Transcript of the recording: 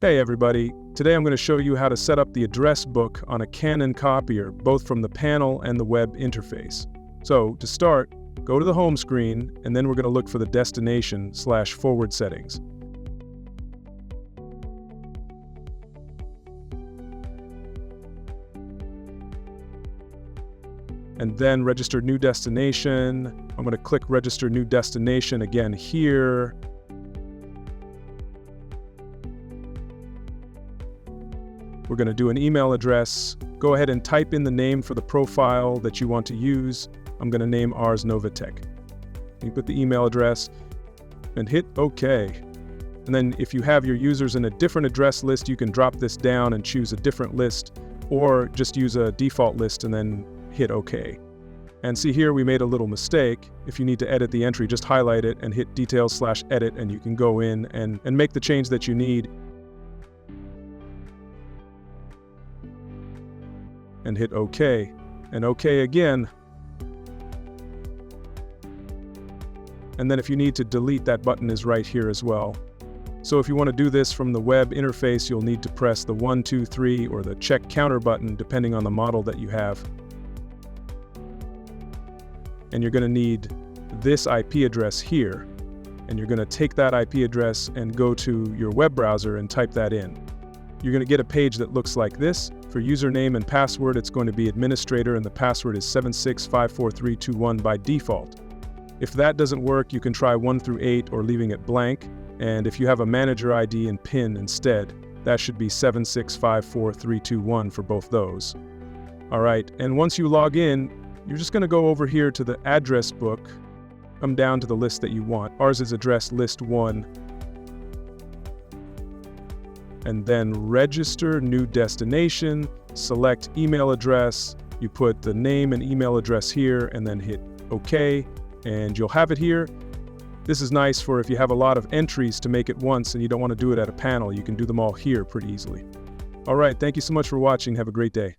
Hey everybody, today I'm going to show you how to set up the address book on a Canon copier, both from the panel and the web interface. So to start, go to the home screen and then we're going to look for the destination/forward settings. And then register new destination. I'm going to click register new destination again here. We're going to do an email address. Go ahead and type in the name for the profile that you want to use. I'm going to name ours Novatech. You put the email address and hit OK. And then if you have your users in a different address list, you can drop this down and choose a different list, or just use a default list and then hit OK. And see here, we made a little mistake. If you need to edit the entry, just highlight it and hit details/edit, and you can go in and make the change that you need. And hit OK, and OK again. And then if you need to delete, that button is right here as well. So if you want to do this from the web interface, you'll need to press the 1, 2, 3 or the check counter button, depending on the model that you have. And you're going to need this IP address here. And you're going to take that IP address and go to your web browser and type that in. You're going to get a page that looks like this. For username and password, it's going to be administrator, and the password is 7654321 by default. If that doesn't work, you can try 1 through 8 or leaving it blank. And if you have a manager ID and PIN instead, that should be 7654321 for both those. All right, and once you log in, you're just going to go over here to the address book, come down to the list that you want. Ours is address list 1. And then register new destination, select email address, you put the name and email address here, and then hit OK, and you'll have it here. This is nice for if you have a lot of entries to make it once and you don't want to do it at a panel. You can do them all here pretty easily. All right, thank you so much for watching. Have a great day.